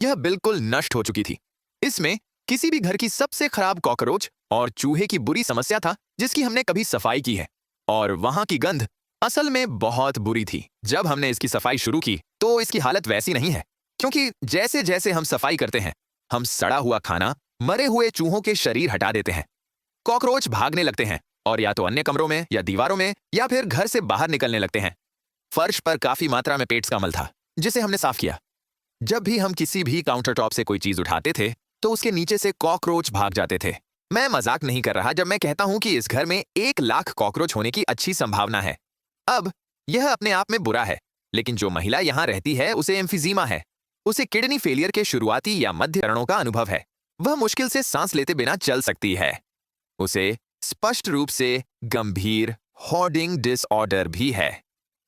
यह बिल्कुल नष्ट हो चुकी थी। इसमें किसी भी घर की सबसे खराब कॉकरोच और चूहे की बुरी समस्या था जिसकी हमने कभी सफाई की है, और वहां की गंध असल में बहुत बुरी थी। जब हमने इसकी सफाई शुरू की तो इसकी हालत वैसी नहीं है, क्योंकि जैसे जैसे हम सफाई करते हैं हम सड़ा हुआ खाना, मरे हुए चूहों के शरीर हटा देते हैं। कॉकरोच भागने लगते हैं और या तो अन्य कमरों में या दीवारों में या फिर घर से बाहर निकलने लगते हैं। फर्श पर काफी मात्रा में पेट्स का मल था जिसे हमने साफ किया। जब भी हम किसी भी काउंटर टॉप से कोई चीज उठाते थे तो उसके नीचे से कॉकरोच भाग जाते थे। मैं मजाक नहीं कर रहा जब मैं कहता हूं कि इस घर में 1 लाख कॉकरोच होने की अच्छी संभावना है। अब यह अपने आप में बुरा है, लेकिन जो महिला यहां रहती है उसे एम्फिजीमा है। उसे किडनी फेलियर के शुरुआती या मध्य चरणों का अनुभव है। वह मुश्किल से सांस लेते बिना चल सकती है। उसे स्पष्ट रूप से गंभीर होर्डिंग डिसऑर्डर भी है,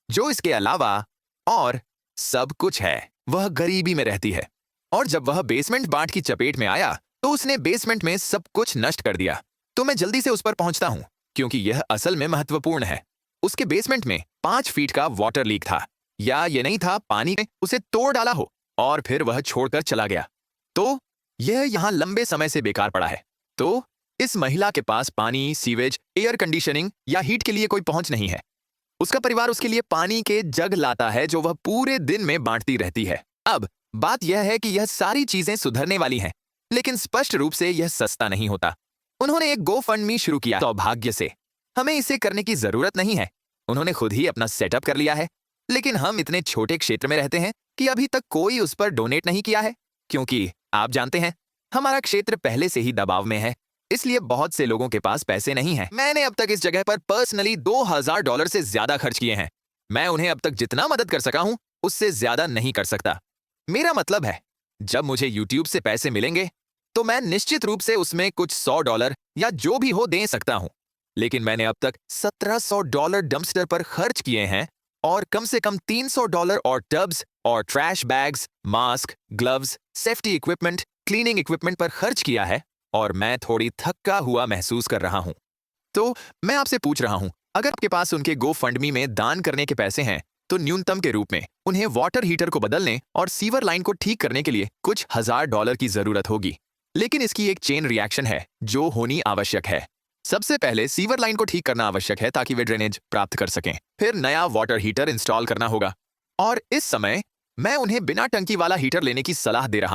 जो इसके अलावा और सब कुछ है। वह गरीबी में रहती है, और जब वह बेसमेंट बांट की चपेट में आया तो उसने बेसमेंट में सब कुछ नष्ट कर दिया। तो मैं जल्दी से उस पर पहुंचता हूं क्योंकि यह असल में महत्वपूर्ण है। उसके बेसमेंट में 5 फीट का वाटर लीक था, या ये नहीं था पानी ने उसे तोड़ डाला हो और फिर वह छोड़कर चला गया। तो यह यहां लंबे समय से बेकार पड़ा है। तो इस महिला के पास पानी, सीवेज, एयर कंडीशनिंग या हीट के लिए कोई पहुंच नहीं है। उसका परिवार उसके लिए पानी के जग लाता है जो वह पूरे दिन में बांटती रहती है। अब बात यह है कि यह सारी चीजें सुधरने वाली हैं, लेकिन स्पष्ट रूप से यह सस्ता नहीं होता। उन्होंने एक GoFundMe शुरू किया। सौभाग्य से हमें इसे करने की जरूरत नहीं है। उन्होंने खुद ही अपना सेटअप कर लिया है, लेकिन हम इतने छोटे क्षेत्र में रहते हैं कि अभी तक कोई उस पर डोनेट नहीं किया है, क्योंकि आप जानते हैं हमारा क्षेत्र पहले से ही दबाव में है, इसलिए बहुत से लोगों के पास पैसे नहीं हैं। मैंने अब तक इस जगह पर पर्सनली $2000 से ज्यादा खर्च किए हैं। मैं उन्हें अब तक जितना मदद कर सका हूं उससे ज्यादा नहीं कर सकता। मेरा मतलब है, जब मुझे YouTube से पैसे मिलेंगे तो मैं निश्चित रूप से उसमें कुछ $100 या जो भी हो दे सकता हूं, लेकिन मैंने अब तक $1700 डंपस्टर पर खर्च किए हैं और कम से कम $300 और टब्स और trash bags, mask, gloves, safety equipment, cleaning equipment पर खर्च किया है, और मैं थोड़ी थका हुआ महसूस कर रहा हूं। तो मैं आपसे पूछ रहा हूं, अगर आपके पास उनके GoFundMe में दान करने के पैसे हैं तो न्यूनतम के रूप में उन्हें वाटर हीटर को बदलने और सीवर लाइन को ठीक करने के लिए कुछ $1000 की जरूरत होगी। लेकिन इसकी एक चेन रिएक्शन है जो होनी आवश्यक है। सबसे पहले सीवर लाइन को ठीक करना आवश्यक है ताकि वे ड्रेनेज प्राप्त कर सकें। फिर नया वाटर हीटर इंस्टॉल करना होगा, और इस समय मैं उन्हें बिना टंकी वाला हीटर लेने की सलाह दे रहा हूं।